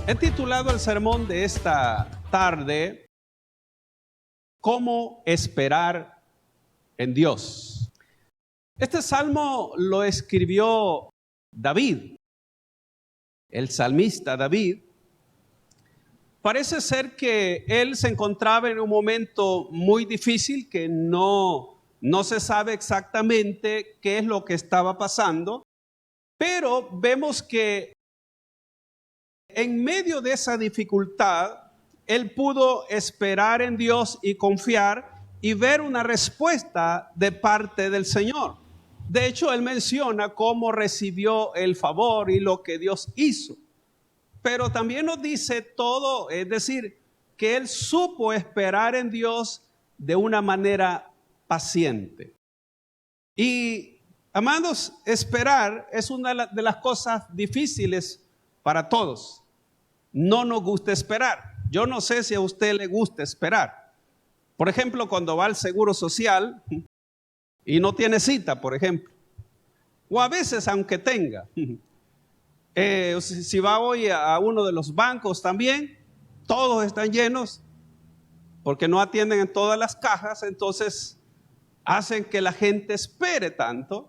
He titulado el sermón de esta tarde, ¿Cómo esperar en Dios? Este salmo lo escribió David, el salmista David. Parece ser que él se encontraba en un momento muy difícil, que no se sabe exactamente qué es lo que estaba pasando, pero vemos que en medio de esa dificultad, él pudo esperar en Dios y confiar y ver una respuesta de parte del Señor. De hecho, él menciona cómo recibió el favor y lo que Dios hizo. Pero también nos dice todo, es decir, que él supo esperar en Dios de una manera paciente. Y, amados, esperar es una de las cosas difíciles para todos. No nos gusta esperar. Yo no sé si a usted le gusta esperar. Por ejemplo, cuando va al Seguro Social y no tiene cita, por ejemplo. O a veces, aunque tenga. Si va hoy a uno de los bancos también, todos están llenos porque no atienden en todas las cajas, entonces hacen que la gente espere tanto.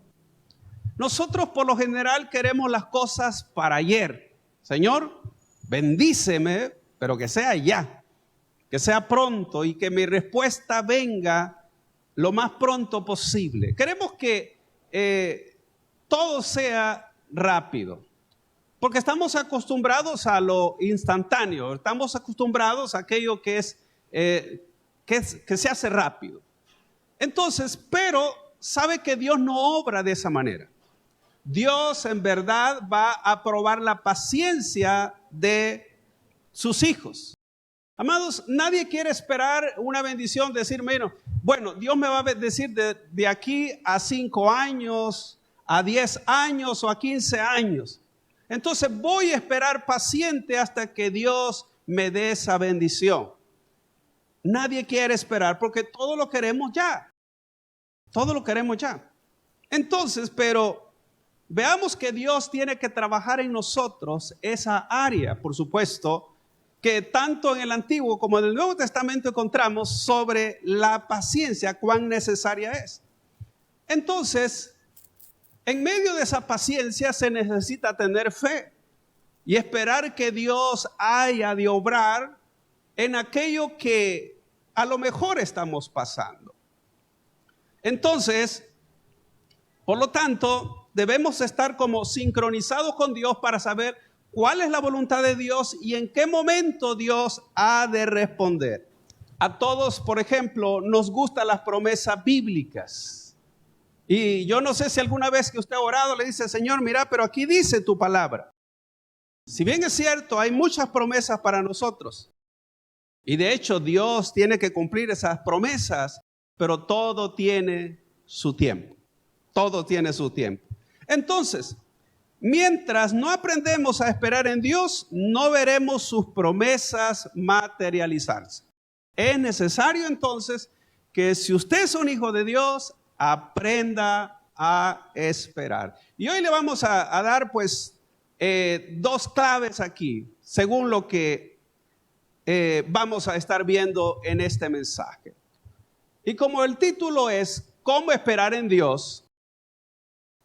Nosotros por lo general queremos las cosas para ayer. Señor, bendíceme, pero que sea ya, que sea pronto y que mi respuesta venga lo más pronto posible. Queremos que todo sea rápido, porque estamos acostumbrados a lo instantáneo, estamos acostumbrados a aquello que se hace rápido. Entonces, pero sabe que Dios no obra de esa manera. Dios en verdad va a probar la paciencia de sus hijos. Amados, nadie quiere esperar una bendición, decir, bueno, Dios me va a bendecir de aquí a 5 años, a 10 años o a 15 años. Entonces voy a esperar paciente hasta que Dios me dé esa bendición. Nadie quiere esperar porque todo lo queremos ya. Todo lo queremos ya. Entonces, pero veamos que Dios tiene que trabajar en nosotros esa área, por supuesto, que tanto en el Antiguo como en el Nuevo Testamento encontramos sobre la paciencia, cuán necesaria es. Entonces, en medio de esa paciencia se necesita tener fe y esperar que Dios haya de obrar en aquello que a lo mejor estamos pasando. Entonces, por lo tanto, debemos estar como sincronizados con Dios para saber cuál es la voluntad de Dios y en qué momento Dios ha de responder. A todos, por ejemplo, nos gustan las promesas bíblicas. Y yo no sé si alguna vez que usted ha orado le dice, Señor, mira, pero aquí dice tu palabra. Si bien es cierto, hay muchas promesas para nosotros. Y de hecho, Dios tiene que cumplir esas promesas, pero todo tiene su tiempo. Todo tiene su tiempo. Entonces, mientras no aprendemos a esperar en Dios, no veremos sus promesas materializarse. Es necesario entonces que si usted es un hijo de Dios, aprenda a esperar. Y hoy le vamos a dar pues 2 claves aquí, según lo que vamos a estar viendo en este mensaje. Y como el título es ¿Cómo esperar en Dios?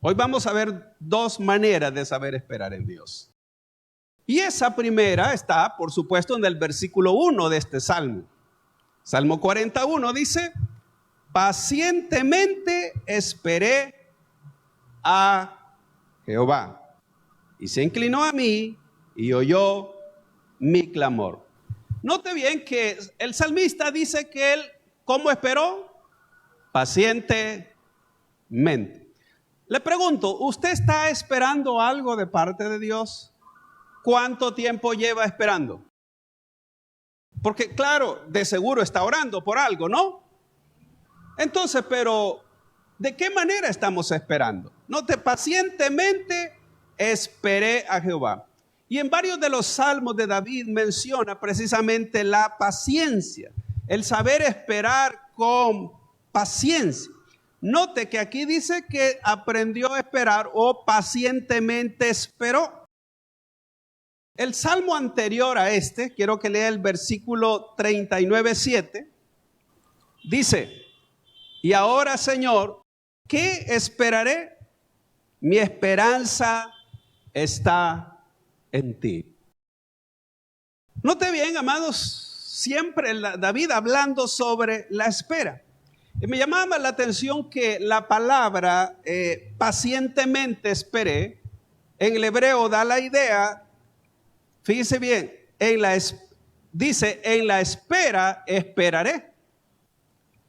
Hoy vamos a ver 2 maneras de saber esperar en Dios. Y esa primera está, por supuesto, en el versículo 1 de este salmo. Salmo 41 dice, pacientemente esperé a Jehová, y se inclinó a mí y oyó mi clamor. Note bien que el salmista dice que él, ¿cómo esperó? Pacientemente. Le pregunto, ¿usted está esperando algo de parte de Dios? ¿Cuánto tiempo lleva esperando? Porque claro, de seguro está orando por algo, ¿no? Entonces, pero ¿de qué manera estamos esperando? Note, pacientemente esperé a Jehová. Y en varios de los salmos de David menciona precisamente la paciencia, el saber esperar con paciencia. Note que aquí dice que aprendió a esperar o pacientemente esperó. el salmo anterior a este, quiero que lea el versículo 39:7, dice: y ahora, Señor, ¿qué esperaré? Mi esperanza está en ti. Note bien, amados, siempre David hablando sobre la espera. Y me llamaba la atención que la palabra pacientemente esperé, en el hebreo da la idea, fíjese bien, dice, en la espera esperaré.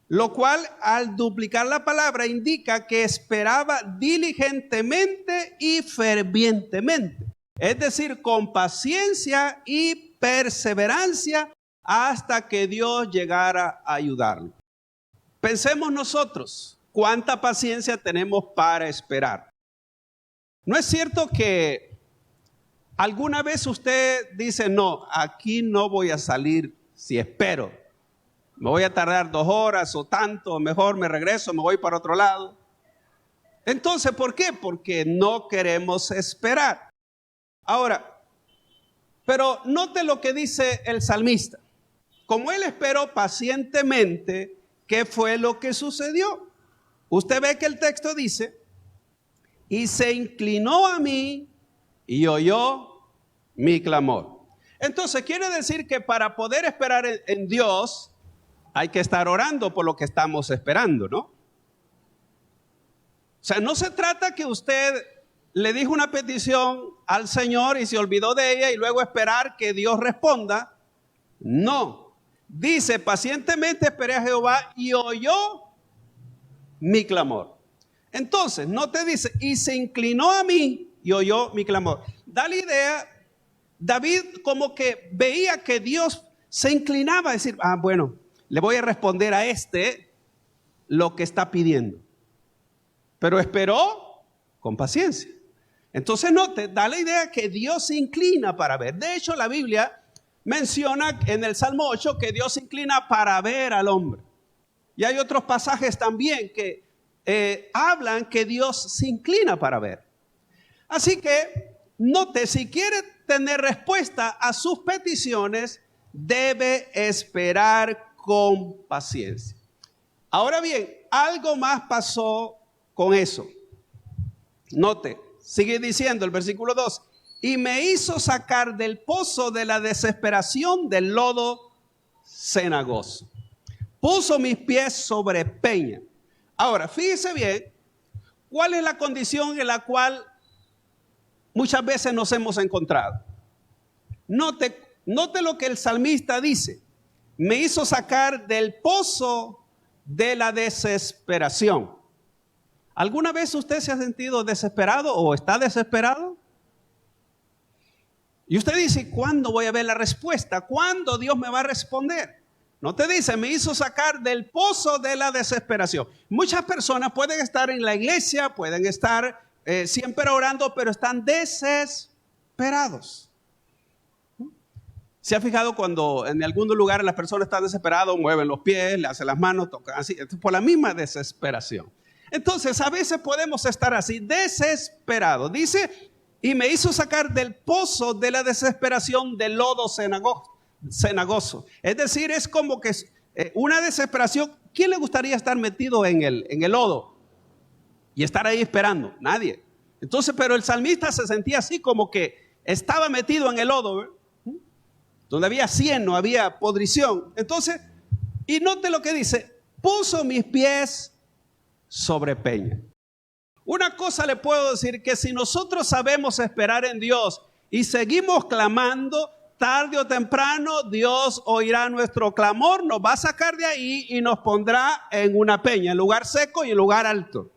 Lo cual, al duplicar la palabra, indica que esperaba diligentemente y fervientemente. Es decir, con paciencia y perseverancia hasta que Dios llegara a ayudarlo. Pensemos nosotros, ¿cuánta paciencia tenemos para esperar? ¿No es cierto que alguna vez usted dice, no, aquí no voy a salir si espero? Me voy a tardar 2 horas o tanto, mejor me regreso, me voy para otro lado. Entonces, ¿por qué? Porque no queremos esperar. Ahora, pero note lo que dice el salmista. Como él esperó pacientemente, ¿qué fue lo que sucedió? Usted ve que el texto dice, y se inclinó a mí y oyó mi clamor. Entonces, quiere decir que para poder esperar en Dios, hay que estar orando por lo que estamos esperando, ¿no? O sea, no se trata que usted le dijo una petición al Señor y se olvidó de ella y luego esperar que Dios responda. No. Dice, pacientemente esperé a Jehová y oyó mi clamor. Entonces, no te dice, y se inclinó a mí y oyó mi clamor. Da la idea, David como que veía que Dios se inclinaba a decir, bueno, le voy a responder a lo que está pidiendo. Pero esperó con paciencia. Entonces note, da la idea que Dios se inclina para ver. De hecho, la Biblia menciona en el Salmo 8 que Dios se inclina para ver al hombre. Y hay otros pasajes también que hablan que Dios se inclina para ver. Así que note, si quiere tener respuesta a sus peticiones, debe esperar con paciencia. Ahora bien, algo más pasó con eso. Note, sigue diciendo el versículo 2, y me hizo sacar del pozo de la desesperación del lodo cenagoso. Puso mis pies sobre peña. Ahora, fíjese bien, ¿cuál es la condición en la cual muchas veces nos hemos encontrado? Note lo que el salmista dice. Me hizo sacar del pozo de la desesperación. ¿Alguna vez usted se ha sentido desesperado o está desesperado? Y usted dice, ¿cuándo voy a ver la respuesta? ¿Cuándo Dios me va a responder? No te dice, me hizo sacar del pozo de la desesperación. Muchas personas pueden estar en la iglesia, pueden estar siempre orando, pero están desesperados. ¿Se ha fijado cuando en algunos lugares las personas están desesperadas, mueven los pies, le hacen las manos, tocan así, por la misma desesperación? Entonces, a veces podemos estar así, desesperados. Dice, y me hizo sacar del pozo de la desesperación del lodo cenagoso. Es decir, es como que una desesperación. ¿Quién le gustaría estar metido en el lodo y estar ahí esperando? Nadie. Entonces, pero el salmista se sentía así como que estaba metido en el lodo, ¿eh? Donde había cieno, había podrición. Entonces, y note lo que dice, puso mis pies sobre peña. Una cosa le puedo decir, que si nosotros sabemos esperar en Dios y seguimos clamando, tarde o temprano Dios oirá nuestro clamor, nos va a sacar de ahí y nos pondrá en una peña, en lugar seco y en lugar alto.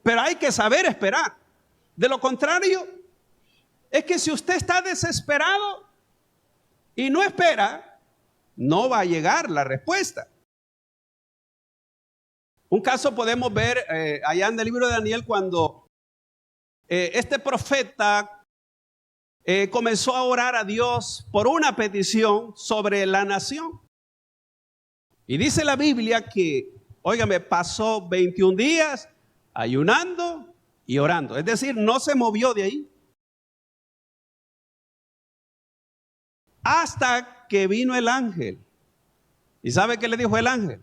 Pero hay que saber esperar. De lo contrario, es que si usted está desesperado y no espera, no va a llegar la respuesta. Un caso podemos ver allá en el libro de Daniel, cuando este profeta comenzó a orar a Dios por una petición sobre la nación. Y dice la Biblia que, óigame, pasó 21 días ayunando y orando. Es decir, no se movió de ahí. hasta que vino el ángel. ¿Y sabe qué le dijo el ángel?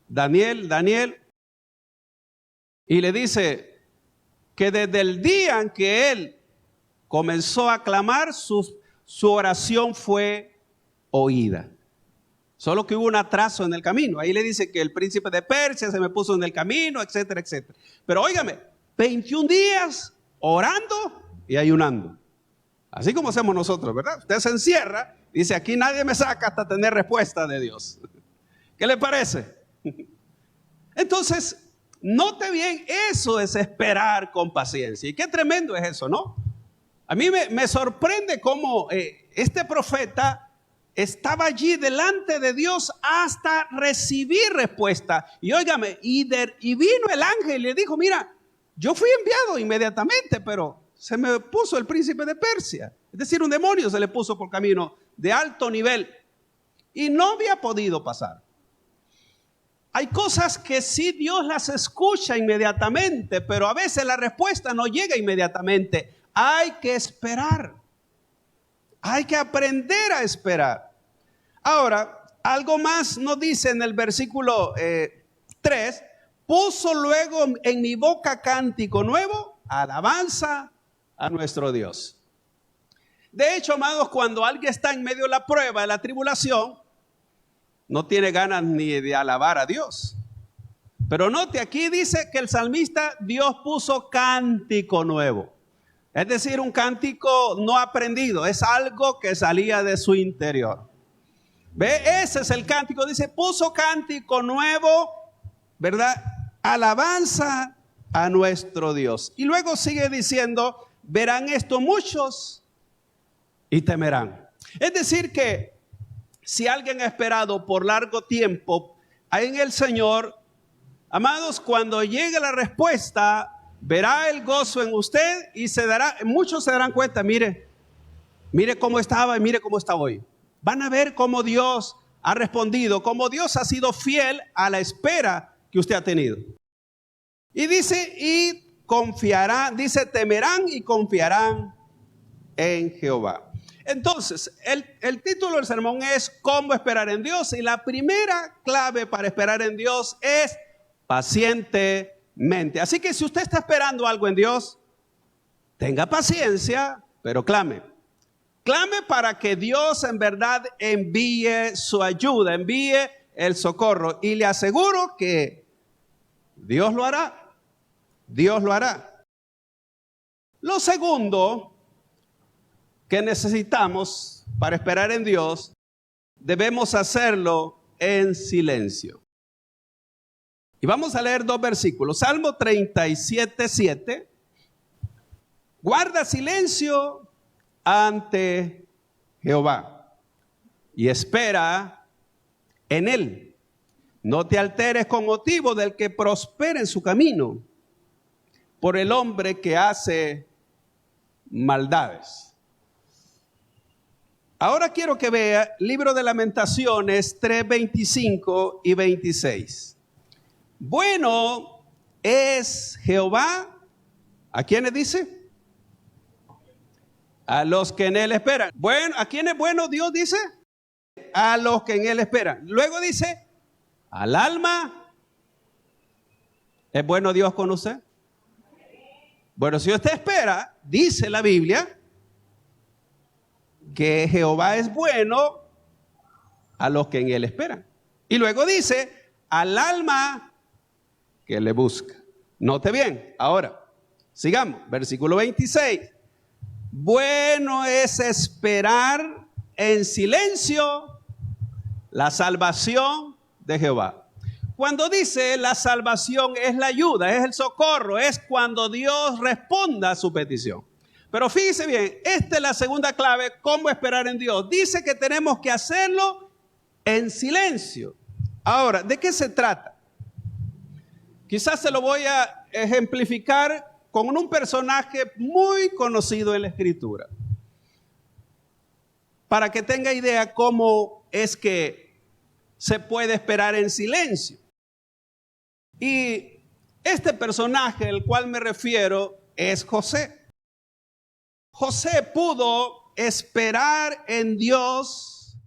Daniel, Daniel. Y le dice que desde el día en que él comenzó a clamar, su oración fue oída. Solo que hubo un atraso en el camino. Ahí le dice que el príncipe de Persia se me puso en el camino, etcétera, etcétera. Pero óigame, 21 días orando y ayunando. Así como hacemos nosotros, ¿verdad? Usted se encierra, dice, aquí nadie me saca hasta tener respuesta de Dios. ¿Qué le parece? Entonces, note bien, eso es esperar con paciencia. Y qué tremendo es eso, ¿no? A mí me sorprende cómo este profeta estaba allí delante de Dios hasta recibir respuesta. Y óigame, y vino el ángel y le dijo, mira, yo fui enviado inmediatamente, pero se me puso el príncipe de Persia. Es decir, un demonio se le puso por camino de alto nivel y no había podido pasar. Hay cosas que sí Dios las escucha inmediatamente, pero a veces la respuesta no llega inmediatamente. Hay que esperar. Hay que aprender a esperar. Ahora, algo más nos dice en el versículo 3. Puso luego en mi boca cántico nuevo, alabanza a nuestro Dios. De hecho, amados, cuando alguien está en medio de la prueba, de la tribulación, no tiene ganas ni de alabar a Dios. Pero note, aquí dice que el salmista, Dios puso cántico nuevo. Es decir, un cántico no aprendido, es algo que salía de su interior. ¿Ve? Ese es el cántico, dice, puso cántico nuevo, ¿verdad? Alabanza a nuestro Dios. Y luego sigue diciendo, verán esto muchos y temerán. Es decir que si alguien ha esperado por largo tiempo en el Señor, amados, cuando llegue la respuesta, verá el gozo en usted y muchos se darán cuenta, mire cómo estaba y mire cómo está hoy. Van a ver cómo Dios ha respondido, cómo Dios ha sido fiel a la espera que usted ha tenido. Y dice, y confiarán, dice, temerán y confiarán en Jehová. Entonces, el título del sermón es ¿Cómo esperar en Dios? Y la primera clave para esperar en Dios es pacientemente. Así que si usted está esperando algo en Dios, tenga paciencia, pero clame. Clame para que Dios en verdad envíe su ayuda, envíe el socorro. Y le aseguro que Dios lo hará. Dios lo hará. Lo segundo que necesitamos para esperar en Dios, debemos hacerlo en silencio. Y vamos a leer 2 versículos. Salmo 37:7. Guarda silencio ante Jehová y espera en él. No te alteres con motivo del que prospera en su camino, por el hombre que hace maldades. Ahora quiero que vea Libro de Lamentaciones 3:25 y 26. Bueno es Jehová, ¿a quiénes dice? A los que en él esperan. Bueno, ¿a quién es bueno Dios dice? A los que en él esperan. Luego dice, al alma. ¿Es bueno Dios con usted? Bueno, si usted espera, dice la Biblia, que Jehová es bueno a los que en él esperan. Y luego dice, al alma que le busca. Note bien, ahora, sigamos, versículo 26. Bueno es esperar en silencio la salvación de Jehová. Cuando dice la salvación es la ayuda, es el socorro, es cuando Dios responda a su petición. Pero fíjese bien, esta es la segunda clave, cómo esperar en Dios. Dice que tenemos que hacerlo en silencio. Ahora, ¿de qué se trata? Quizás se lo voy a ejemplificar con un personaje muy conocido en la Escritura, para que tenga idea cómo es que se puede esperar en silencio. Y este personaje al cual me refiero es José. José pudo esperar en Dios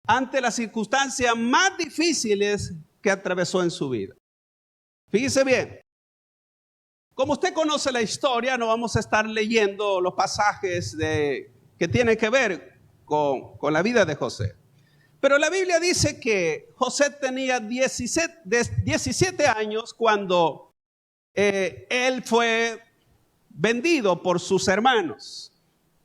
ante las circunstancias más difíciles que atravesó en su vida. Fíjese bien, como usted conoce la historia, no vamos a estar leyendo los pasajes que tienen que ver con la vida de José. Pero la Biblia dice que José tenía 17 años cuando él fue vendido por sus hermanos.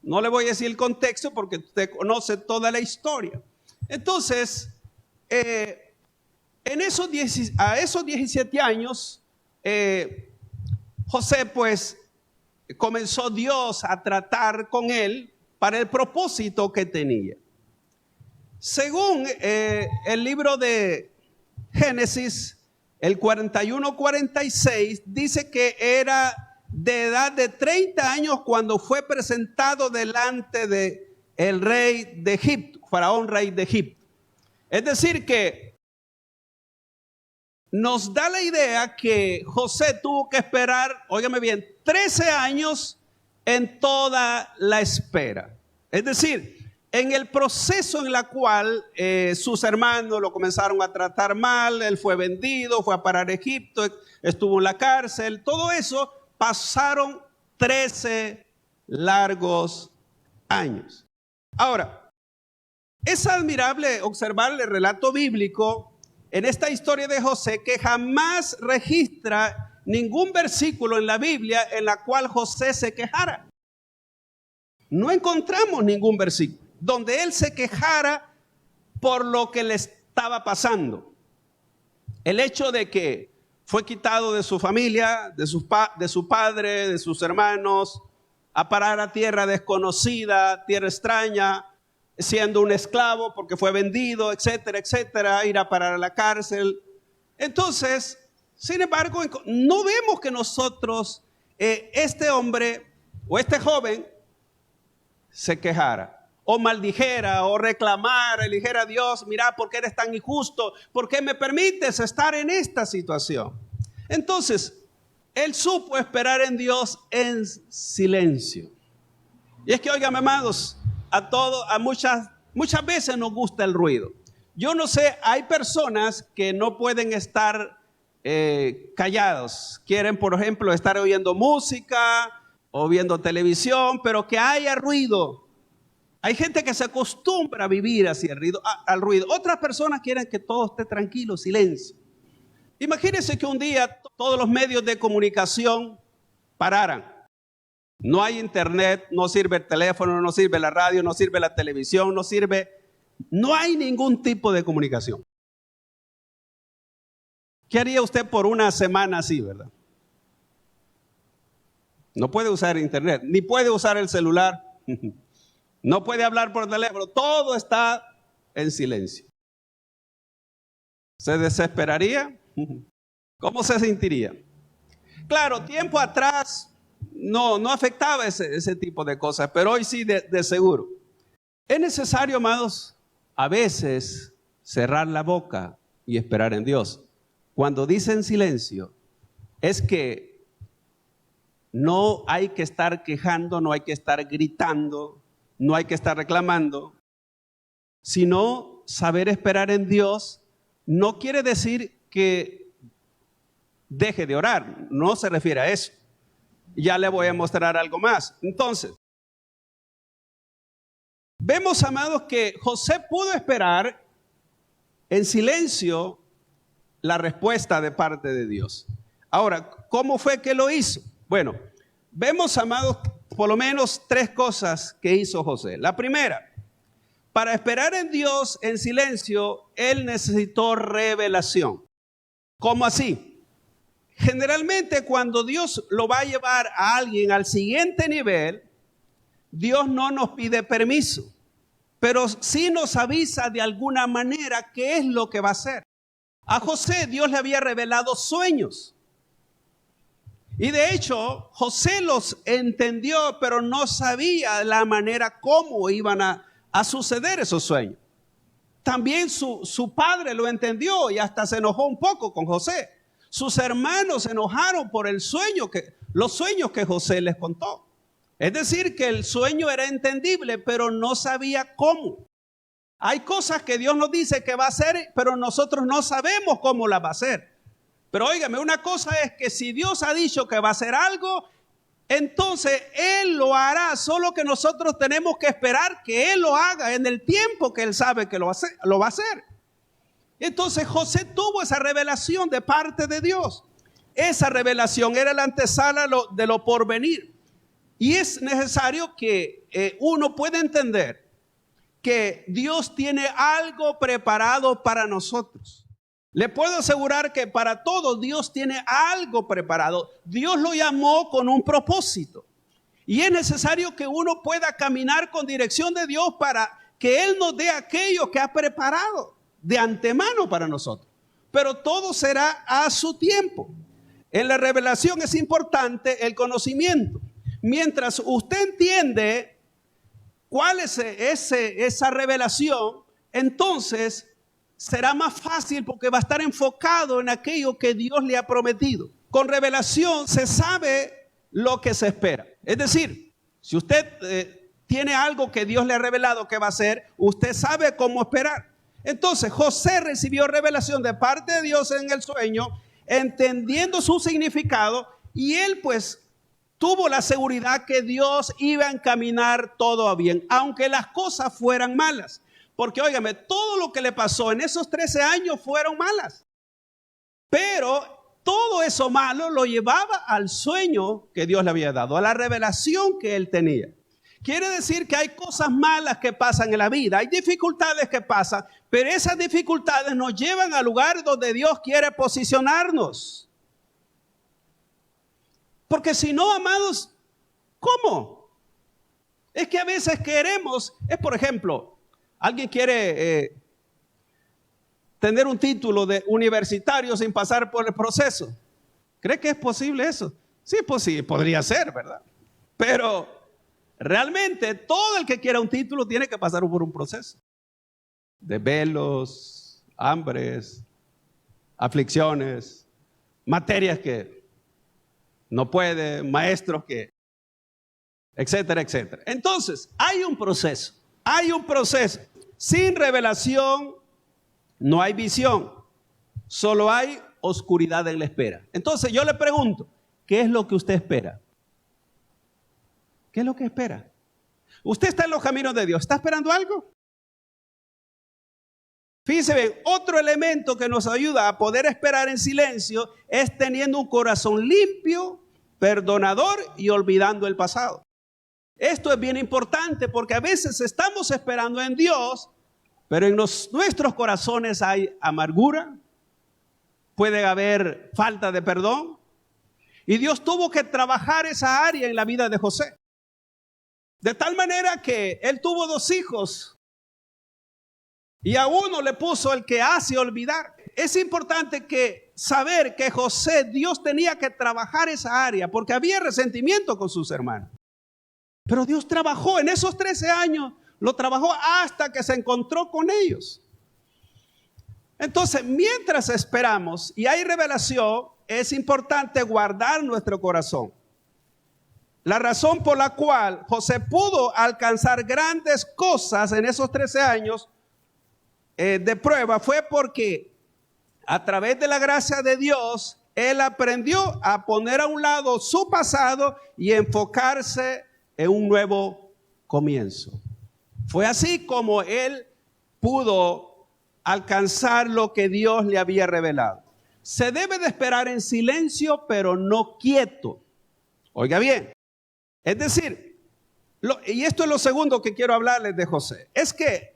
No le voy a decir el contexto porque usted conoce toda la historia. Entonces, a esos 17 años, José pues comenzó Dios a tratar con él para el propósito que tenía. Según el libro de Génesis, el 41-46, dice que era de edad de 30 años cuando fue presentado delante de el rey de Egipto, Faraón rey de Egipto. Es decir que nos da la idea que José tuvo que esperar, óigame bien, 13 años en toda la espera. Es decir, en el proceso en la cual sus hermanos lo comenzaron a tratar mal, él fue vendido, fue a parar a Egipto, estuvo en la cárcel, todo eso pasaron 13 largos años. Ahora, es admirable observar el relato bíblico en esta historia de José que jamás registra ningún versículo en la Biblia en la cual José se quejara. No encontramos ningún versículo donde él se quejara por lo que le estaba pasando. El hecho de que fue quitado de su familia, de su padre, de sus hermanos, a parar a tierra desconocida, tierra extraña, siendo un esclavo porque fue vendido, etcétera, etcétera, ir a parar a la cárcel. Entonces, sin embargo, no vemos que nosotros, este hombre o este joven, se quejara o maldijera o reclamara, le dijera a Dios, mira, ¿por qué eres tan injusto? ¿Por qué me permites estar en esta situación? Entonces, él supo esperar en Dios en silencio. Y es que, oigan, amados, muchas veces nos gusta el ruido. Yo no sé, hay personas que no pueden estar callados. Quieren, por ejemplo, estar oyendo música o viendo televisión, pero que haya ruido. Hay gente que se acostumbra a vivir así al ruido. Otras personas quieren que todo esté tranquilo, silencio. Imagínense que un día todos los medios de comunicación pararan. No hay internet, no sirve el teléfono, no sirve la radio, no sirve la televisión, no hay ningún tipo de comunicación. ¿Qué haría usted por una semana así, verdad? No puede usar internet, ni puede usar el celular. No puede hablar por teléfono, todo está en silencio. ¿Se desesperaría? ¿Cómo se sentiría? Claro, tiempo atrás no afectaba ese tipo de cosas, pero hoy sí de seguro. Es necesario, amados, a veces cerrar la boca y esperar en Dios. Cuando dice en silencio, es que no hay que estar quejando, no hay que estar gritando, no hay que estar reclamando, sino saber esperar en Dios no quiere decir que deje de orar, no se refiere a eso. Ya le voy a mostrar algo más. Entonces, vemos, amados, que José pudo esperar en silencio la respuesta de parte de Dios. Ahora, ¿cómo fue que lo hizo? Bueno, vemos, amados, por lo menos 3 cosas que hizo José. La primera, para esperar en Dios en silencio, él necesitó revelación. ¿Cómo así? Generalmente cuando Dios lo va a llevar a alguien al siguiente nivel, Dios no nos pide permiso, pero sí nos avisa de alguna manera qué es lo que va a hacer. A José Dios le había revelado sueños. Y de hecho, José los entendió, pero no sabía la manera cómo iban a suceder esos sueños. También su padre lo entendió y hasta se enojó un poco con José. Sus hermanos se enojaron por los sueños que José les contó. Es decir, que el sueño era entendible, pero no sabía cómo. Hay cosas que Dios nos dice que va a hacer, pero nosotros no sabemos cómo las va a hacer. Pero óigame, una cosa es que si Dios ha dicho que va a hacer algo, entonces Él lo hará, solo que nosotros tenemos que esperar que Él lo haga en el tiempo que Él sabe que lo va a hacer. Entonces José tuvo esa revelación de parte de Dios. Esa revelación era la antesala de lo porvenir. Y es necesario que uno pueda entender que Dios tiene algo preparado para nosotros. Le puedo asegurar que para todos Dios tiene algo preparado. Dios lo llamó con un propósito. Y es necesario que uno pueda caminar con dirección de Dios para que Él nos dé aquello que ha preparado de antemano para nosotros. Pero todo será a su tiempo. En la revelación es importante el conocimiento. Mientras usted entiende cuál es esa revelación, entonces será más fácil porque va a estar enfocado en aquello que Dios le ha prometido. Con revelación se sabe lo que se espera. Es decir, si usted tiene algo que Dios le ha revelado que va a hacer, usted sabe cómo esperar. Entonces José recibió revelación de parte de Dios en el sueño, entendiendo su significado, y él pues tuvo la seguridad que Dios iba a encaminar todo a bien, aunque las cosas fueran malas. Porque óigame, todo lo que le pasó en esos 13 años fueron malas. Pero todo eso malo lo llevaba al sueño que Dios le había dado, a la revelación que él tenía. Quiere decir que hay cosas malas que pasan en la vida, hay dificultades que pasan, pero esas dificultades nos llevan al lugar donde Dios quiere posicionarnos. Porque si no, amados, ¿cómo? Es que a veces queremos, por ejemplo, alguien quiere tener un título de universitario sin pasar por el proceso. ¿Cree que es posible eso? Sí, pues sí, podría ser, ¿verdad? Pero realmente todo el que quiera un título tiene que pasar por un proceso. Desvelos, hambres, aflicciones, materias que no puede, maestros que, etcétera, etcétera. Entonces, hay un proceso. Sin revelación no hay visión, solo hay oscuridad en la espera. Entonces, yo le pregunto, ¿qué es lo que usted espera? ¿Qué es lo que espera? Usted está en los caminos de Dios, ¿está esperando algo? Fíjense bien, otro elemento que nos ayuda a poder esperar en silencio es teniendo un corazón limpio, perdonador y olvidando el pasado. Esto es bien importante porque a veces estamos esperando en Dios, pero en nuestros corazones hay amargura, puede haber falta de perdón, y Dios tuvo que trabajar esa área en la vida de José. De tal manera que él tuvo 2 hijos y a uno le puso el que hace olvidar. Es importante saber que José, Dios tenía que trabajar esa área porque había resentimiento con sus hermanos. Pero Dios trabajó en esos 13 años, lo trabajó hasta que se encontró con ellos. Entonces, mientras esperamos y hay revelación, es importante guardar nuestro corazón. La razón por la cual José pudo alcanzar grandes cosas en esos 13 años de prueba fue porque a través de la gracia de Dios, él aprendió a poner a un lado su pasado y enfocarse en un nuevo comienzo. Fue así como él pudo alcanzar lo que Dios le había revelado. Se debe de esperar en silencio, pero no quieto. Oiga bien, es decir, y esto es lo segundo que quiero hablarles de José. Es que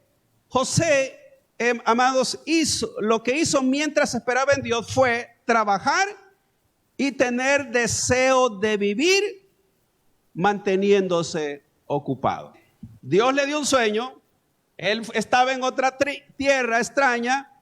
José, amados, lo que hizo mientras esperaba en Dios fue trabajar y tener deseo de vivir manteniéndose ocupado. Dios le dio un sueño, él estaba en otra tierra extraña,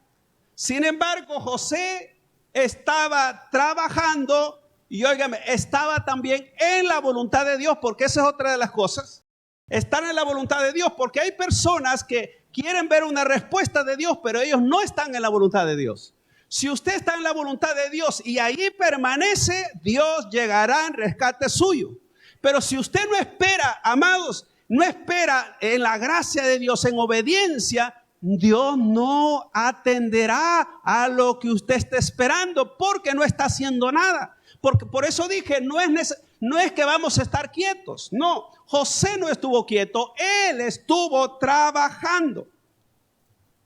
sin embargo José estaba trabajando y óigame, estaba también en la voluntad de Dios, porque esa es otra de las cosas, estar en la voluntad de Dios, porque hay personas que quieren ver una respuesta de Dios, pero ellos no están en la voluntad de Dios. Si usted está en la voluntad de Dios y ahí permanece, Dios llegará en rescate suyo. Pero si usted no espera, amados, no espera en la gracia de Dios, en obediencia, Dios no atenderá a lo que usted está esperando porque no está haciendo nada. Porque por eso dije, no es que vamos a estar quietos. No, José no estuvo quieto, él estuvo trabajando.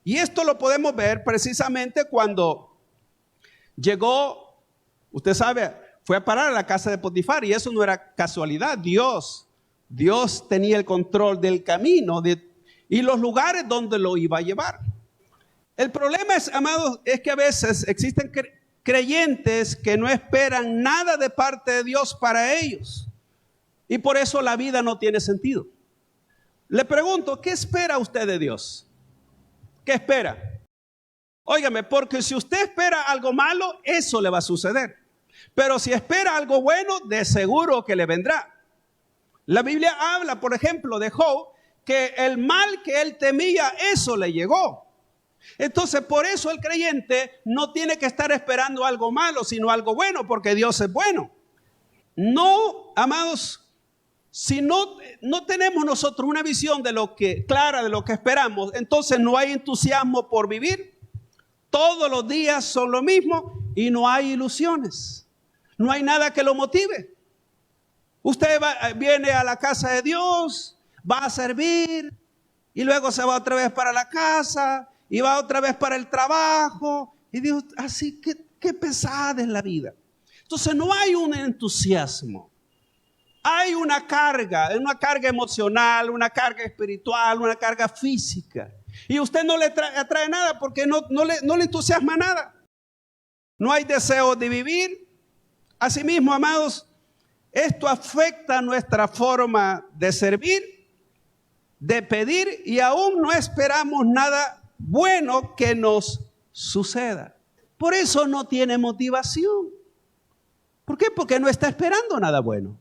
Y esto lo podemos ver precisamente cuando llegó, usted sabe, fue a parar a la casa de Potifar, y eso no era casualidad. Dios tenía el control del camino y los lugares donde lo iba a llevar. El problema es, amados, es que a veces existen creyentes que no esperan nada de parte de Dios para ellos. Y por eso la vida no tiene sentido. Le pregunto, ¿qué espera usted de Dios? ¿Qué espera? Óigame, porque si usted espera algo malo, eso le va a suceder. Pero si espera algo bueno, de seguro que le vendrá. La Biblia habla, por ejemplo, de Job, que el mal que él temía, eso le llegó. Entonces, por eso el creyente no tiene que estar esperando algo malo, sino algo bueno, porque Dios es bueno. No, amados, si no tenemos nosotros una visión clara de lo que esperamos, entonces no hay entusiasmo por vivir. Todos los días son lo mismo y no hay ilusiones. No hay nada que lo motive. Usted viene a la casa de Dios, va a servir y luego se va otra vez para la casa y va otra vez para el trabajo. Y Dios, así que qué pesada es la vida. Entonces no hay un entusiasmo. Hay una carga emocional, una carga espiritual, una carga física. Y usted no le atrae nada porque no le entusiasma nada. No hay deseo de vivir. Asimismo, amados, esto afecta nuestra forma de servir, de pedir, y aún no esperamos nada bueno que nos suceda. Por eso no tiene motivación. ¿Por qué? Porque no está esperando nada bueno.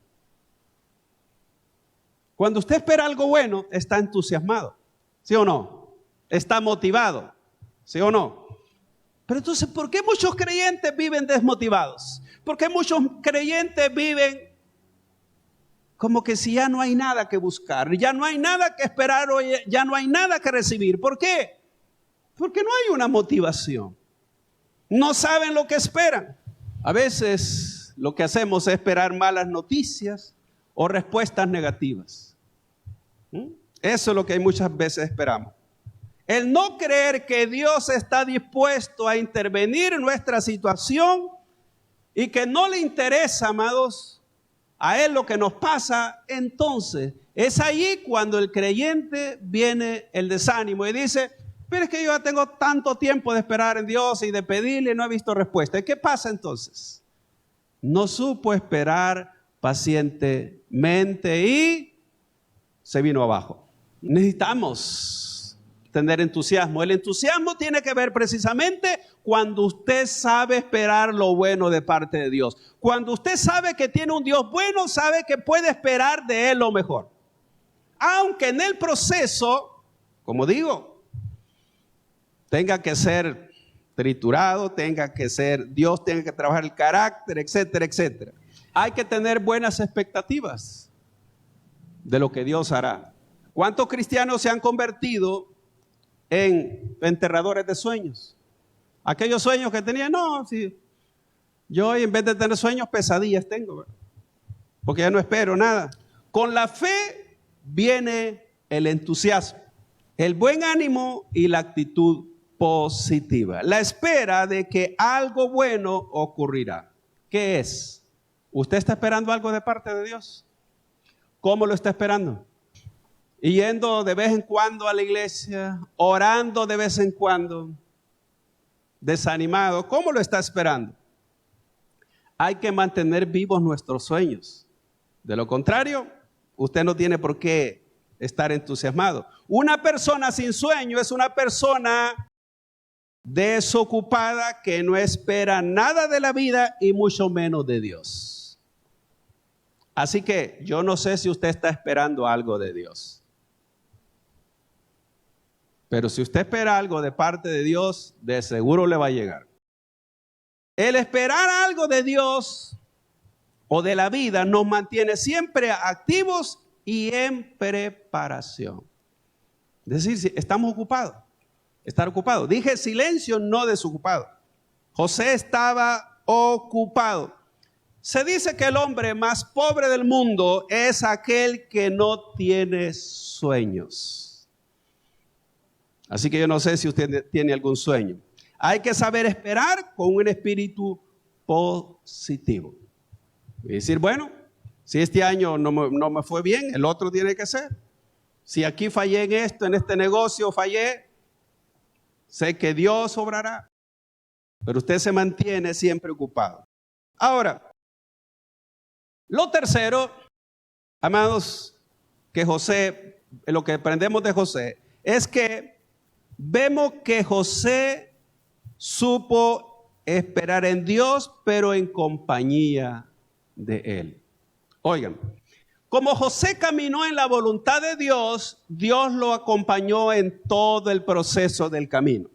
Cuando usted espera algo bueno, está entusiasmado, ¿sí o no? Está motivado, ¿sí o no? Pero entonces, ¿por qué muchos creyentes viven desmotivados? ¿Por qué muchos creyentes viven como que si ya no hay nada que buscar, ya no hay nada que esperar, o ya no hay nada que recibir? ¿Por qué? Porque no hay una motivación. No saben lo que esperan. A veces lo que hacemos es esperar malas noticias o respuestas negativas. Eso es lo que muchas veces esperamos. El no creer que Dios está dispuesto a intervenir en nuestra situación y que no le interesa, amados, a Él lo que nos pasa, entonces es allí cuando el creyente viene el desánimo y dice, pero es que yo ya tengo tanto tiempo de esperar en Dios y de pedirle y no he visto respuesta. ¿Y qué pasa entonces? No supo esperar pacientemente y se vino abajo. Necesitamos tener entusiasmo. El entusiasmo tiene que ver precisamente cuando usted sabe esperar lo bueno de parte de Dios. Cuando usted sabe que tiene un Dios bueno, sabe que puede esperar de Él lo mejor. Aunque en el proceso, como digo, tenga que ser triturado, Dios tenga que trabajar el carácter, etcétera, etcétera. Hay que tener buenas expectativas de lo que Dios hará. ¿Cuántos cristianos se han convertido en enterradores de sueños? Aquellos sueños que tenían, yo hoy en vez de tener sueños, pesadillas tengo, ¿verdad? Porque ya no espero nada. Con la fe viene el entusiasmo, el buen ánimo y la actitud positiva. La espera de que algo bueno ocurrirá. ¿Qué es? ¿Usted está esperando algo de parte de Dios? ¿Cómo lo está esperando? Yendo de vez en cuando a la iglesia, orando de vez en cuando, desanimado. ¿Cómo lo está esperando? Hay que mantener vivos nuestros sueños. De lo contrario, usted no tiene por qué estar entusiasmado. Una persona sin sueño es una persona desocupada que no espera nada de la vida y mucho menos de Dios. Así que yo no sé si usted está esperando algo de Dios. Pero si usted espera algo de parte de Dios, de seguro le va a llegar. El esperar algo de Dios o de la vida nos mantiene siempre activos y en preparación. Es decir, si estamos ocupados, estar ocupados. Dije silencio, no desocupado. José estaba ocupado. Se dice que el hombre más pobre del mundo es aquel que no tiene sueños. Así que yo no sé si usted tiene algún sueño. Hay que saber esperar con un espíritu positivo. Y decir, bueno, si este año no me fue bien, el otro tiene que ser. Si aquí fallé en esto, en este negocio fallé, sé que Dios obrará. Pero usted se mantiene siempre ocupado. Ahora, lo tercero, amados, que José, lo que aprendemos de José, es que vemos que José supo esperar en Dios, pero en compañía de Él. Oigan, como José caminó en la voluntad de Dios, Dios lo acompañó en todo el proceso del camino.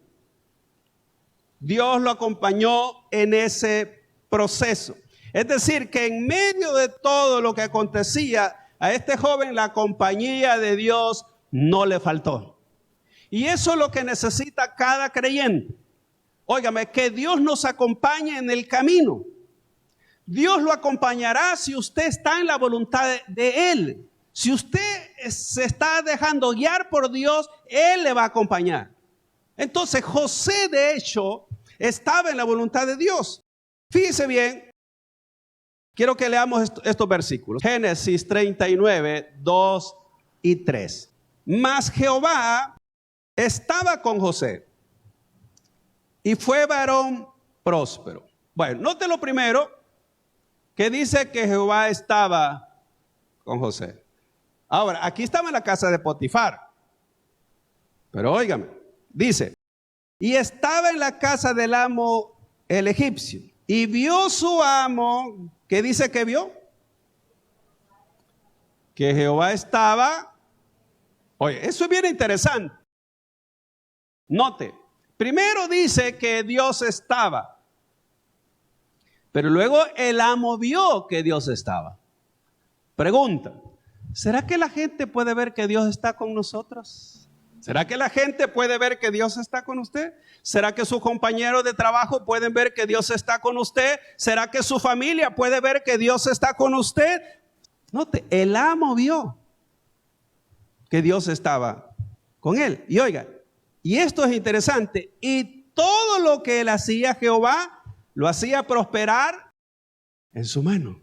Dios lo acompañó en ese proceso. Es decir, que en medio de todo lo que acontecía, a este joven la compañía de Dios no le faltó. Y eso es lo que necesita cada creyente. Óigame, que Dios nos acompañe en el camino. Dios lo acompañará si usted está en la voluntad de Él. Si usted se está dejando guiar por Dios, Él le va a acompañar. Entonces, José, de hecho, estaba en la voluntad de Dios. Fíjese bien, quiero que leamos estos versículos. Génesis 39, 2 y 3. Mas Jehová estaba con José y fue varón próspero. Bueno, note lo primero, que dice que Jehová estaba con José. Ahora, aquí estaba en la casa de Potifar. Pero óigame, dice, y estaba en la casa del amo el egipcio. Y vio su amo, ¿qué dice que vio? Que Jehová estaba. Oye, eso es bien interesante. Note, primero dice que Dios estaba. Pero luego el amo vio que Dios estaba. Pregunta, ¿será que la gente puede ver que Dios está con nosotros? ¿Será que la gente puede ver que Dios está con usted? ¿Será que sus compañeros de trabajo pueden ver que Dios está con usted? ¿Será que su familia puede ver que Dios está con usted? Note, el amo vio que Dios estaba con él. Y oiga, y esto es interesante, y todo lo que él hacía, Jehová lo hacía prosperar en su mano.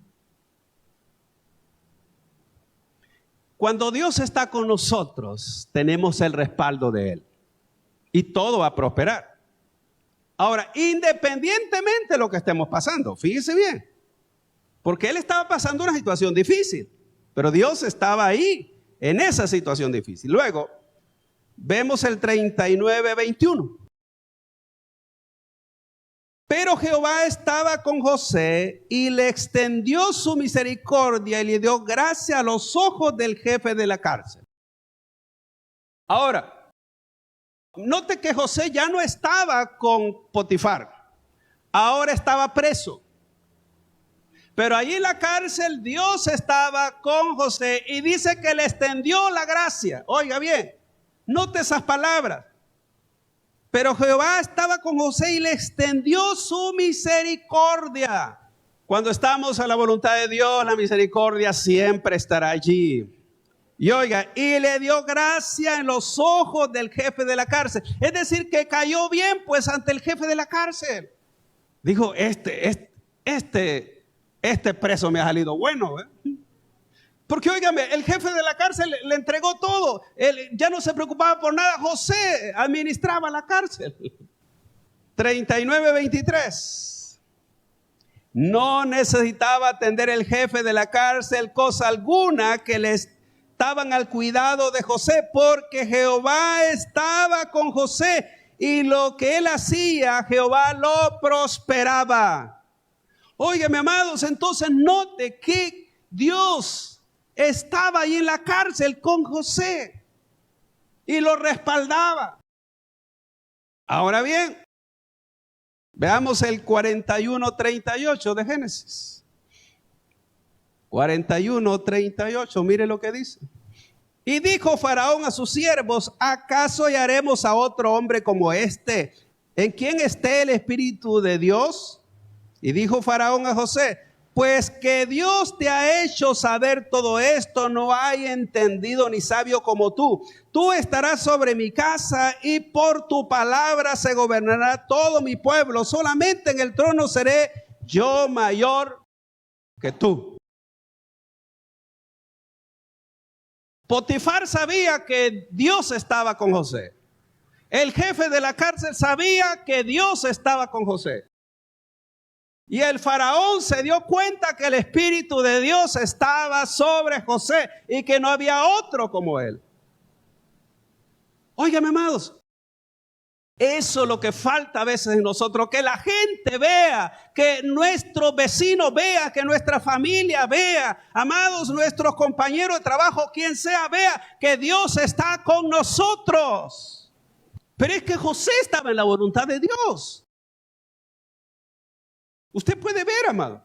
Cuando Dios está con nosotros, tenemos el respaldo de Él. Y todo va a prosperar. Ahora, independientemente de lo que estemos pasando, fíjese bien. Porque Él estaba pasando una situación difícil. Pero Dios estaba ahí, en esa situación difícil. Luego, vemos el 39, 21. Pero Jehová estaba con José y le extendió su misericordia y le dio gracia a los ojos del jefe de la cárcel. Ahora, note que José ya no estaba con Potifar, ahora estaba preso. Pero allí en la cárcel Dios estaba con José y dice que le extendió la gracia. Oiga bien, note esas palabras. Pero Jehová estaba con José y le extendió su misericordia. Cuando estamos a la voluntad de Dios, la misericordia siempre estará allí. Y oiga, y le dio gracia en los ojos del jefe de la cárcel. Es decir, que cayó bien pues ante el jefe de la cárcel. Dijo, este preso me ha salido bueno, ¿eh? Porque óigame, el jefe de la cárcel le entregó todo. Él ya no se preocupaba por nada. José administraba la cárcel. 39, 23. No necesitaba atender el jefe de la cárcel cosa alguna que le estaban al cuidado de José, porque Jehová estaba con José y lo que él hacía, Jehová lo prosperaba. Óigame, amados, entonces note que Dios estaba ahí en la cárcel con José y lo respaldaba. Ahora bien, veamos el 41:38 de Génesis. 41:38, mire lo que dice. Y dijo Faraón a sus siervos: ¿acaso hallaremos a otro hombre como este, en quien esté el Espíritu de Dios? Y dijo Faraón a José: pues que Dios te ha hecho saber todo esto, no hay entendido ni sabio como tú. Tú estarás sobre mi casa y por tu palabra se gobernará todo mi pueblo. Solamente en el trono seré yo mayor que tú. Potifar sabía que Dios estaba con José. El jefe de la cárcel sabía que Dios estaba con José. Y el faraón se dio cuenta que el Espíritu de Dios estaba sobre José y que no había otro como él. Óigame, amados, eso es lo que falta a veces en nosotros, que la gente vea, que nuestro vecino vea, que nuestra familia vea, amados, nuestros compañeros de trabajo, quien sea, vea que Dios está con nosotros. Pero es que José estaba en la voluntad de Dios. Usted puede ver, amado.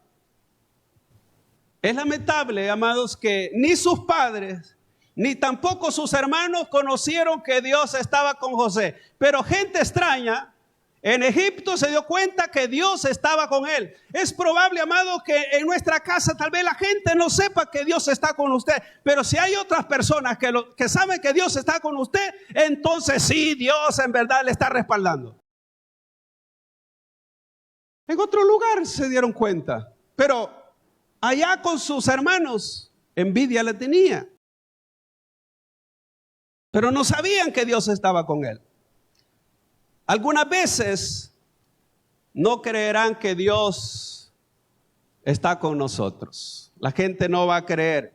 Es lamentable, amados, que ni sus padres, ni tampoco sus hermanos conocieron que Dios estaba con José. Pero gente extraña en Egipto se dio cuenta que Dios estaba con él. Es probable, amado, que en nuestra casa tal vez la gente no sepa que Dios está con usted. Pero si hay otras personas que saben que Dios está con usted, entonces sí, Dios en verdad le está respaldando. En otro lugar se dieron cuenta, pero allá con sus hermanos, envidia le tenía. Pero no sabían que Dios estaba con él. Algunas veces no creerán que Dios está con nosotros. La gente no va a creer.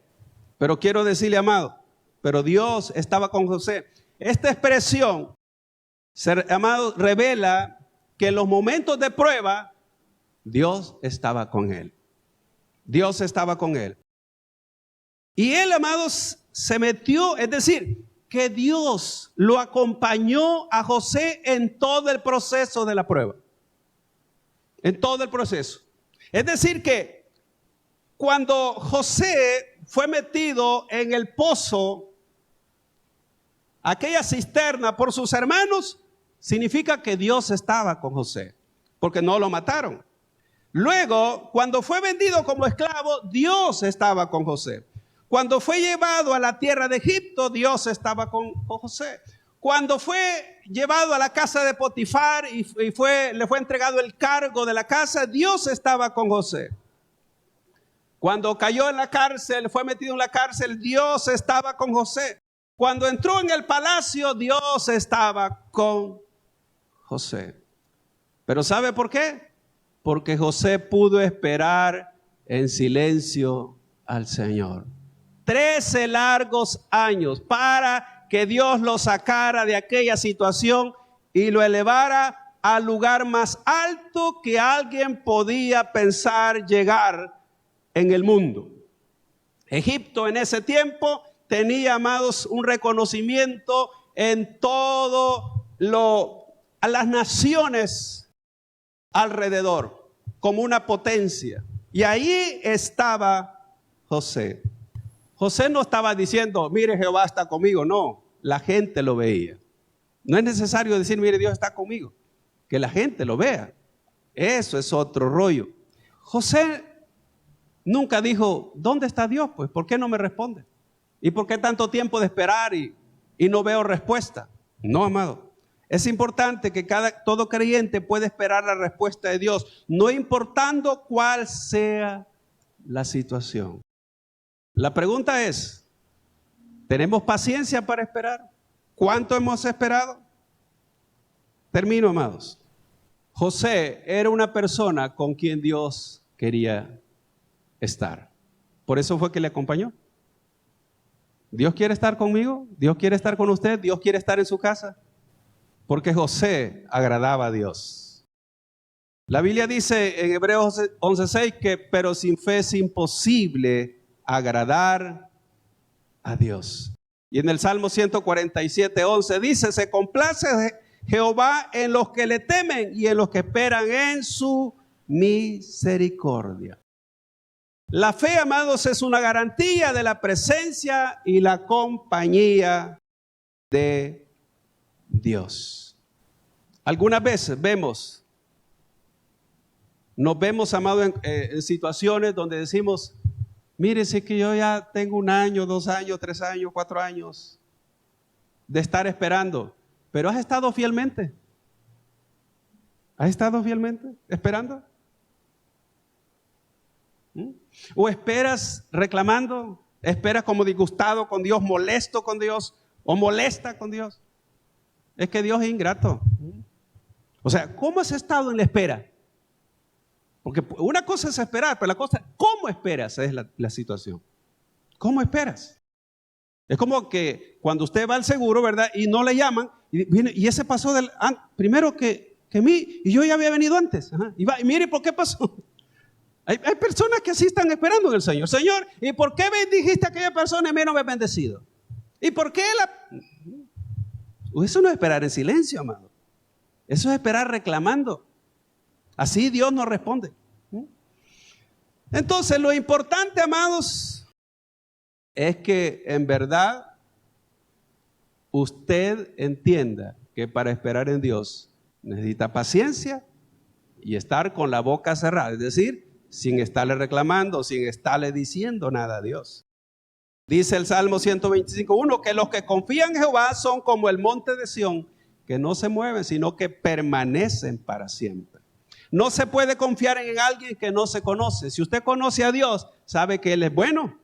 Pero quiero decirle, amado, pero Dios estaba con José. Esta expresión, amado, revela que en los momentos de prueba, Dios estaba con él. Dios estaba con él. Y él, amados, se metió, es decir, que Dios lo acompañó a José en todo el proceso de la prueba. En todo el proceso. Es decir, que cuando José fue metido en el pozo, aquella cisterna por sus hermanos, significa que Dios estaba con José, porque no lo mataron. Luego, cuando fue vendido como esclavo, Dios estaba con José. Cuando fue llevado a la tierra de Egipto, Dios estaba con José. Cuando fue llevado a la casa de Potifar y le fue entregado el cargo de la casa, Dios estaba con José. Cuando cayó en la cárcel, fue metido en la cárcel, Dios estaba con José. Cuando entró en el palacio, Dios estaba con José. ¿Pero sabe por qué? Porque José pudo esperar en silencio al Señor. 13 largos años para que Dios lo sacara de aquella situación y lo elevara al lugar más alto que alguien podía pensar llegar en el mundo. Egipto en ese tiempo tenía, amados, un reconocimiento en a las naciones alrededor, como una potencia. Y ahí estaba José. José no estaba diciendo, mire, Jehová está conmigo. No, la gente lo veía. No es necesario decir, mire, Dios está conmigo. Que la gente lo vea. Eso es otro rollo. José nunca dijo, ¿dónde está Dios? Pues, ¿por qué no me responde? ¿Y por qué tanto tiempo de esperar y no veo respuesta? No, amado. Es importante que todo creyente pueda esperar la respuesta de Dios, no importando cuál sea la situación. La pregunta es, ¿tenemos paciencia para esperar? ¿Cuánto hemos esperado? Termino, amados. José era una persona con quien Dios quería estar. Por eso fue que le acompañó. ¿Dios quiere estar conmigo? ¿Dios quiere estar con usted? ¿Dios quiere estar en su casa? Porque José agradaba a Dios. La Biblia dice en Hebreos 11:6 que pero sin fe es imposible agradar a Dios. Y en el Salmo 147:11 dice, se complace Jehová en los que le temen y en los que esperan en su misericordia. La fe, amados, es una garantía de la presencia y la compañía de Dios. Algunas veces nos vemos, amados, en situaciones donde decimos, mire, si es que yo ya tengo 1 año, 2 años, 3 años, 4 años de estar esperando, pero ¿has estado fielmente? ¿Has estado fielmente esperando? ¿O esperas reclamando? ¿Esperas como disgustado con Dios, molesto con Dios o molesta con Dios? Es que Dios es ingrato. O sea, ¿cómo has estado en la espera? Porque una cosa es esperar, pero la cosa, ¿cómo esperas? Es la situación. ¿Cómo esperas? Es como que cuando usted va al seguro, ¿verdad? Y no le llaman, y viene, y ese pasó primero que mí, y yo ya había venido antes. Ajá, y mire, ¿por qué pasó? Hay personas que así están esperando en el Señor. Señor, ¿y por qué bendijiste a aquella persona y a mí no me has bendecido? ¿Y por qué Eso no es esperar en silencio, amado. Eso es esperar reclamando. Así Dios nos responde. Entonces, lo importante, amados, es que en verdad usted entienda que para esperar en Dios necesita paciencia y estar con la boca cerrada, es decir, sin estarle reclamando, sin estarle diciendo nada a Dios. Dice el Salmo 125:1 que los que confían en Jehová son como el monte de Sión, que no se mueven, sino que permanecen para siempre. No se puede confiar en alguien que no se conoce. Si usted conoce a Dios, sabe que Él es bueno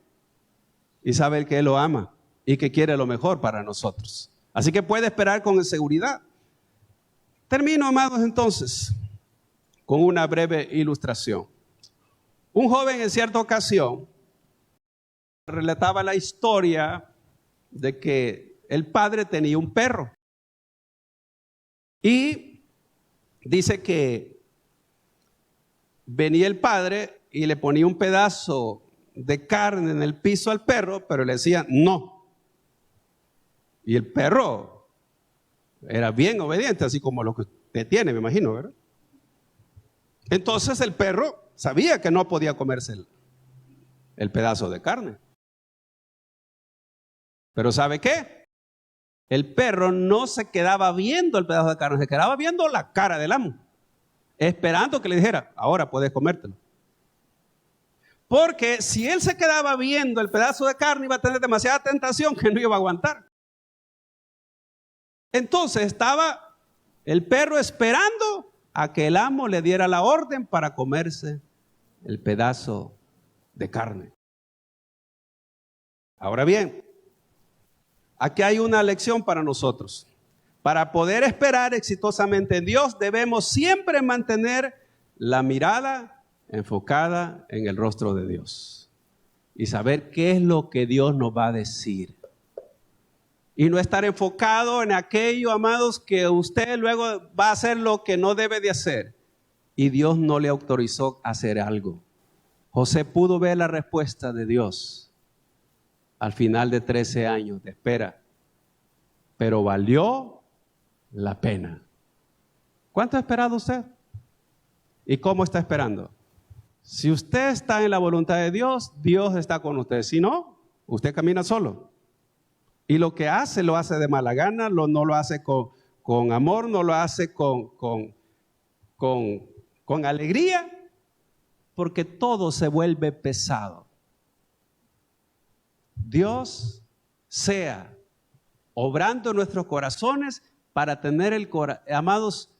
y sabe que Él lo ama y que quiere lo mejor para nosotros. Así que puede esperar con seguridad. Termino, amados, entonces, con una breve ilustración. Un joven en cierta ocasión relataba la historia de que el padre tenía un perro. Y dice que venía el padre y le ponía un pedazo de carne en el piso al perro, pero le decía no. Y el perro era bien obediente, así como lo que usted tiene, me imagino, ¿verdad? Entonces el perro sabía que no podía comerse el pedazo de carne. Pero ¿sabe qué? El perro no se quedaba viendo el pedazo de carne, se quedaba viendo la cara del amo, esperando que le dijera, ahora puedes comértelo. Porque si él se quedaba viendo el pedazo de carne, iba a tener demasiada tentación que no iba a aguantar. Entonces estaba el perro esperando a que el amo le diera la orden para comerse el pedazo de carne. Ahora bien, aquí hay una lección para nosotros. Para poder esperar exitosamente en Dios, debemos siempre mantener la mirada enfocada en el rostro de Dios y saber qué es lo que Dios nos va a decir. Y no estar enfocado en aquello, amados, que usted luego va a hacer lo que no debe de hacer. Y Dios no le autorizó a hacer algo. José pudo ver la respuesta de Dios al final de 13 años de espera. Pero valió la pena. ¿Cuánto ha esperado usted? ¿Y cómo está esperando? Si usted está en la voluntad de Dios, Dios está con usted. Si no, usted camina solo. Y lo que hace, lo hace de mala gana, no lo hace con amor, no lo hace con alegría, porque todo se vuelve pesado. Dios sea obrando en nuestros corazones para tener, amados,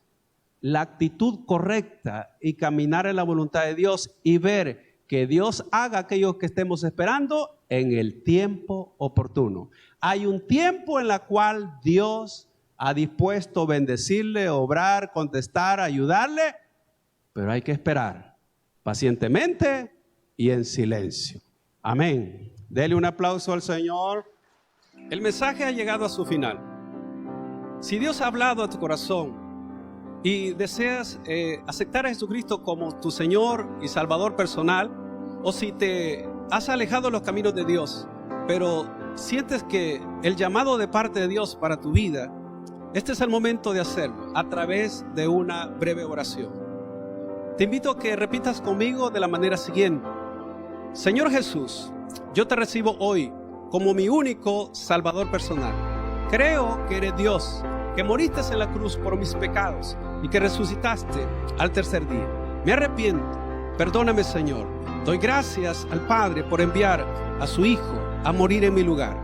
la actitud correcta y caminar en la voluntad de Dios y ver que Dios haga aquello que estemos esperando en el tiempo oportuno. Hay un tiempo en el cual Dios ha dispuesto bendecirle, obrar, contestar, ayudarle, pero hay que esperar pacientemente y en silencio. Amén. Dele un aplauso al Señor. El mensaje ha llegado a su final. Si Dios ha hablado a tu corazón y deseas aceptar a Jesucristo como tu Señor y Salvador personal, o si te has alejado de los caminos de Dios, pero sientes que el llamado de parte de Dios para tu vida, este es el momento de hacerlo a través de una breve oración. Te invito a que repitas conmigo de la manera siguiente. Señor Jesús, yo te recibo hoy como mi único Salvador personal. Creo que eres Dios, que moriste en la cruz por mis pecados y que resucitaste al tercer día. Me arrepiento, perdóname, Señor. Doy gracias al Padre por enviar a su Hijo a morir en mi lugar.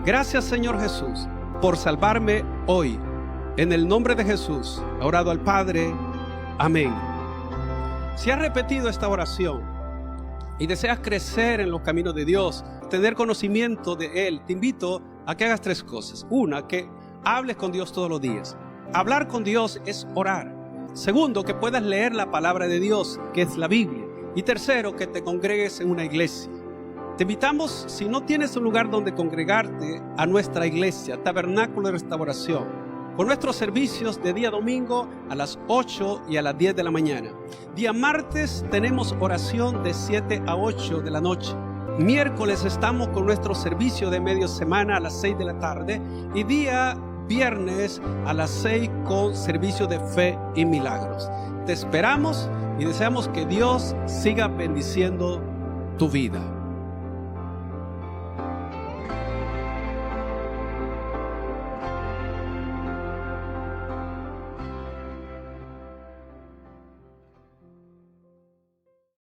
Gracias, Señor Jesús, por salvarme hoy. En el nombre de Jesús, he orado al Padre. Amén. Si has repetido esta oración y deseas crecer en los caminos de Dios, tener conocimiento de Él, te invito a que hagas 3 cosas. Una, que hables con Dios todos los días. Hablar con Dios es orar. Segundo, que puedas leer la palabra de Dios, que es la Biblia. Y tercero, que te congregues en una iglesia. Te invitamos, si no tienes un lugar donde congregarte, a nuestra iglesia, Tabernáculo de Restauración, con nuestros servicios de día domingo a las 8 y a las 10 de la mañana. Día martes tenemos oración de 7 a 8 de la noche. Miércoles estamos con nuestro servicio de media semana a las 6 de la tarde. Y día viernes a las 6 con servicio de fe y milagros. Te esperamos y deseamos que Dios siga bendiciendo tu vida.